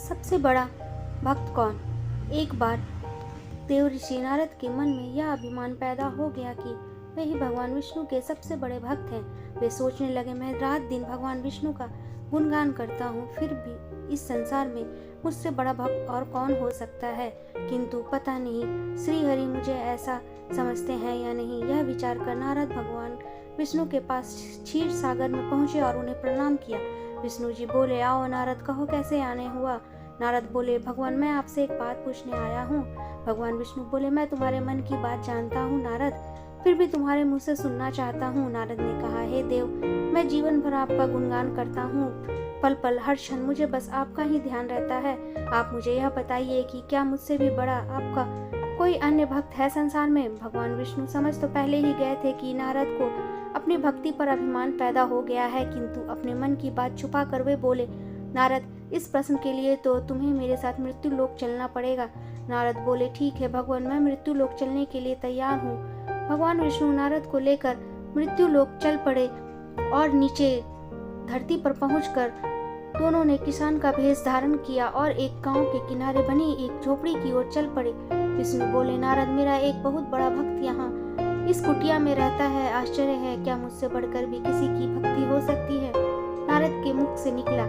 सबसे बड़ा भक्त कौन? एक बार देव ऋषि नारद के मन में यह अभिमान पैदा हो गया कि वे ही भगवान विष्णु के सबसे बड़े भक्त हैं। वे सोचने लगे, मैं रात दिन भगवान विष्णु का गुणगान करता हूँ, फिर भी इस संसार में मुझसे बड़ा भक्त और कौन हो सकता है। किंतु पता नहीं श्री हरि मुझे ऐसा समझते हैं या नहीं। यह विचार कर नारद भगवान विष्णु के पास क्षीर सागर में पहुंचे और उन्हें प्रणाम किया। विष्णु जी बोले, आओ नारद, कहो कैसे आने हुआ। नारद बोले, भगवान मैं आपसे एक बात पूछने आया हूँ। भगवान विष्णु बोले, मैं तुम्हारे मन की बात जानता हूँ नारद, फिर भी तुम्हारे मुंह से सुनना चाहता हूँ। नारद ने कहा, हे देव, मैं जीवन भर आपका गुणगान करता हूँ, पल पल हर क्षण मुझे बस आपका ही ध्यान रहता है। आप मुझे यह बताइए कि क्या मुझसे भी बड़ा आपका कोई अन्य भक्त है संसार में। भगवान विष्णु समझ तो पहले ही गए थे कि नारद को अपनी भक्ति पर अभिमान पैदा हो गया है, किंतु अपने मन की बात छुपा कर वे बोले, नारद, इस प्रश्न के लिए तो तुम्हें मेरे साथ मृत्यु लोक चलना पड़ेगा। नारद बोले, ठीक है भगवान, मैं मृत्यु लोक चलने के लिए तैयार हूँ। भगवान विष्णु नारद को लेकर मृत्यु लोक चल पड़े और नीचे धरती पर पहुंचकर दोनों ने किसान का भेष धारण किया और एक गांव के किनारे बनी एक झोपड़ी की ओर चल पड़े। विष्णु बोले, नारद, मेरा एक बहुत बड़ा भक्त यहाँ इस कुटिया में रहता है। आश्चर्य है, क्या मुझसे बढ़कर भी किसी की भक्ति हो सकती है। नारद के मुख से निकला,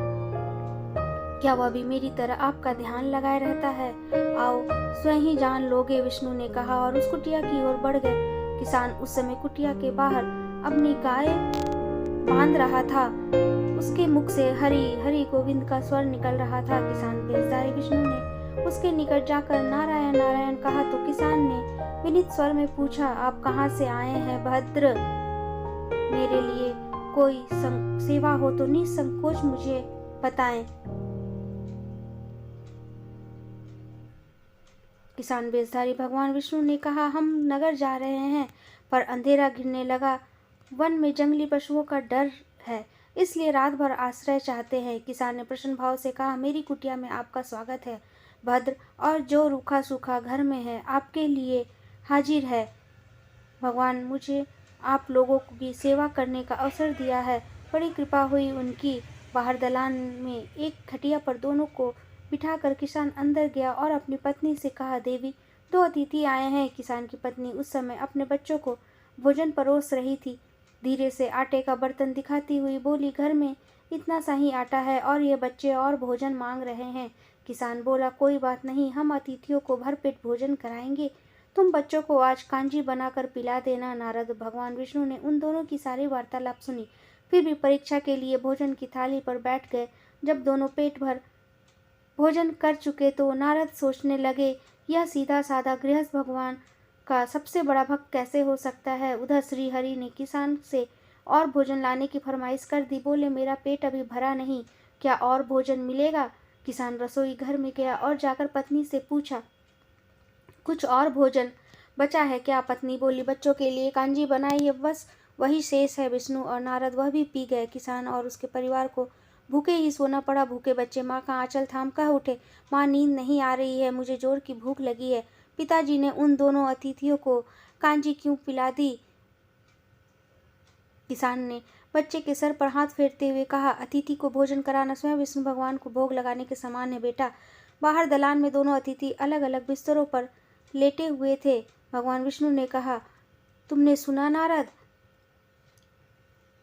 क्या वह भी मेरी तरह आपका ध्यान लगाए रहता है। आओ स्वयं ही जान लोगे, विष्णु ने कहा और उस कुटिया की ओर बढ़ गए। किसान उस समय कुटिया के बाहर अपनी गाय बांध रहा था। उसके मुख से हरि हरि गोविंद का स्वर निकल रहा था। किसान भेषधारी विष्णु ने उसके निकट जाकर नारायण नारायण कहा तो किसान ने विनीत स्वर में पूछा, आप कहाँ से आए हैं भद्र? मेरे लिए कोई सेवा हो तो निसंकोच मुझे बताएं। किसान भेषधारी भगवान विष्णु ने कहा, हम नगर जा रहे हैं, पर अंधेरा गिरने लगा। वन में जंगली पशुओं का डर है, इसलिए रात भर आश्रय चाहते हैं। किसान ने प्रसन्न भाव से कहा, मेरी कुटिया में आपका स्वागत है भद्र, और जो रूखा सूखा घर में है आपके लिए हाजिर है। भगवान मुझे आप लोगों की सेवा करने का अवसर दिया है। बड़ी कृपा हुई उनकी। बाहर दलान में एक खटिया पर दोनों को बिठाकर किसान अंदर गया और अपनी पत्नी से कहा, देवी, दो अतिथि आए हैं। किसान की पत्नी उस समय अपने बच्चों को भोजन परोस रही थी। धीरे से आटे का बर्तन दिखाती हुई बोली, घर में इतना सा ही आटा है और ये बच्चे और भोजन मांग रहे हैं। किसान बोला, कोई बात नहीं, हम अतिथियों को भरपेट भोजन कराएंगे। तुम बच्चों को आज कांजी बनाकर पिला देना। नारद भगवान विष्णु ने उन दोनों की सारी वार्तालाप सुनी, फिर भी परीक्षा के लिए भोजन की थाली पर बैठ गए। जब दोनों पेट भर भोजन कर चुके तो नारद सोचने लगे, यह सीधा साधा गृहस्थ भगवान का सबसे बड़ा भक्त कैसे हो सकता है। उधर श्री हरि ने किसान से और भोजन लाने की फरमाइश कर दी। बोले, मेरा पेट अभी भरा नहीं, क्या और भोजन मिलेगा। किसान रसोई घर में गया और जाकर पत्नी से पूछा, कुछ और भोजन बचा है क्या। पत्नी बोली, बच्चों के लिए कांजी बनाई है, बस वही शेष है। विष्णु और नारद वह भी पी गए। किसान और उसके परिवार को भूखे ही सोना पड़ा। भूखे बच्चे माँ का आंचल थाम कह उठे, माँ नींद नहीं आ रही है, मुझे जोर की भूख लगी है। पिताजी ने उन दोनों अतिथियों को कांजी क्यों पिला दी। किसान ने बच्चे के सर पर हाथ फेरते हुए कहा, अतिथि को भोजन कराना स्वयं विष्णु भगवान को भोग लगाने के समान है बेटा। बाहर दलान में दोनों अतिथि अलग अलग बिस्तरों पर लेटे हुए थे। भगवान विष्णु ने कहा, तुमने सुना नारद,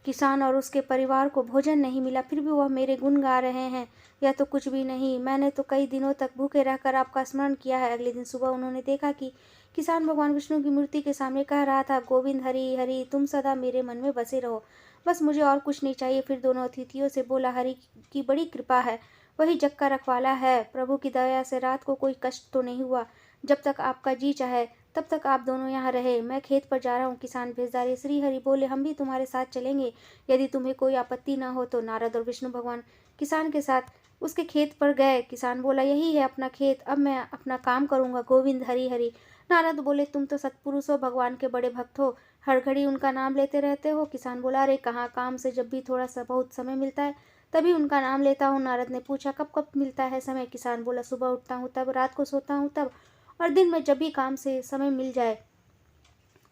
किसान और उसके परिवार को भोजन नहीं मिला, फिर भी वह मेरे गुण गा रहे हैं। यह तो कुछ भी नहीं, मैंने तो कई दिनों तक भूखे रहकर आपका स्मरण किया है। अगले दिन सुबह उन्होंने देखा कि किसान भगवान विष्णु की मूर्ति के सामने कह रहा था, गोविंद हरि हरि, तुम सदा मेरे मन में बसे रहो, बस मुझे और कुछ नहीं चाहिए। फिर दोनों अतिथियों से बोला, हरि की बड़ी कृपा है, वही जग का रखवाला है, प्रभु की दया से रात को कोई कष्ट तो नहीं हुआ। जब तक आपका जी चाहे तब तक आप दोनों यहाँ रहे, मैं खेत पर जा रहा हूँ। किसान भेषधारी श्री हरि बोले, हम भी तुम्हारे साथ चलेंगे, यदि तुम्हें कोई आपत्ति न हो तो। नारद और विष्णु भगवान किसान के साथ उसके खेत पर गए। किसान बोला, यही है अपना खेत, अब मैं अपना काम करूँगा, गोविंद हरि हरि। नारद बोले, तुम तो सत्पुरुष हो, भगवान के बड़े भक्त हो, हर घड़ी उनका नाम लेते रहते हो। किसान बोला, अरे कहाँ, काम से जब भी थोड़ा सा बहुत समय मिलता है तभी उनका नाम लेता हूँ। नारद ने पूछा, कब कब मिलता है समय। किसान बोला, सुबह उठता हूँ तब, रात को सोता हूँ तब, और दिन में जब भी काम से समय मिल जाए।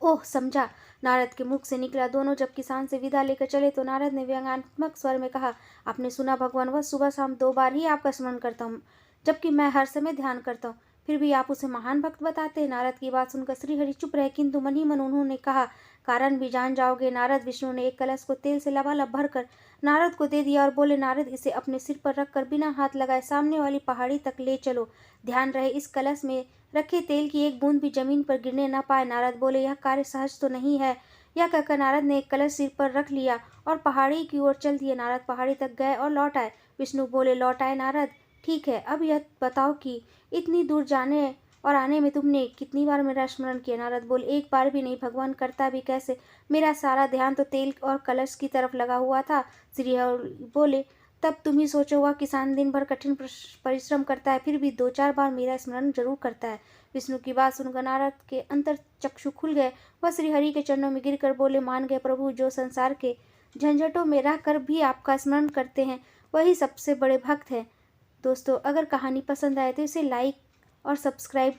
ओह, समझा, नारद के मुख से निकला। दोनों जब किसान से विदा लेकर चले तो नारद ने व्यंग्यात्मक स्वर में कहा, आपने सुना भगवान, वह सुबह शाम 2 बार ही आपका स्मरण करता हूँ, जबकि मैं हर समय ध्यान करता हूँ। फिर भी आप उसे महान भक्त बताते हैं। नारद की बात सुनकर श्रीहरि चुप रहे, किंतु मन ही मन उन्होंने कहा, कारण भी जान जाओगे। नारद विष्णु ने एक कलश को तेल से लबालब भरकर नारद को दे दिया और बोले, नारद इसे अपने सिर पर रखकर बिना हाथ लगाए सामने वाली पहाड़ी तक ले चलो। ध्यान रहे इस कलश में रखे तेल की एक बूंद भी जमीन पर गिरने न पाए। नारद बोले, यह कार्य सहज तो नहीं है। यह कहकर नारद ने एक कलश सिर पर रख लिया और पहाड़ी की ओर चल दिए। नारद पहाड़ी तक गए और लौट आए। विष्णु बोले, लौट आए नारद, ठीक है, अब यह बताओ कि इतनी दूर जाने और आने में तुमने कितनी बार मेरा स्मरण किया। नारद बोले, एक बार भी नहीं, भगवान करता भी कैसे, मेरा सारा ध्यान तो तेल और कलश की तरफ लगा हुआ था। श्री बोले, तब तुम ही सोचो, वह किसान दिन भर कठिन परिश्रम करता है, फिर भी 2-4 बार मेरा स्मरण जरूर करता है। विष्णु की बात सुनकर नारद के अंतर चक्षु खुल गए। वह श्रीहरि के चरणों में गिरकर बोले, मान गए प्रभु, जो संसार के झंझटों में रहकर भी आपका स्मरण करते हैं वही सबसे बड़े भक्त हैं। दोस्तों, अगर कहानी पसंद आए तो इसे लाइक और सब्सक्राइब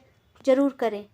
जरूर करें।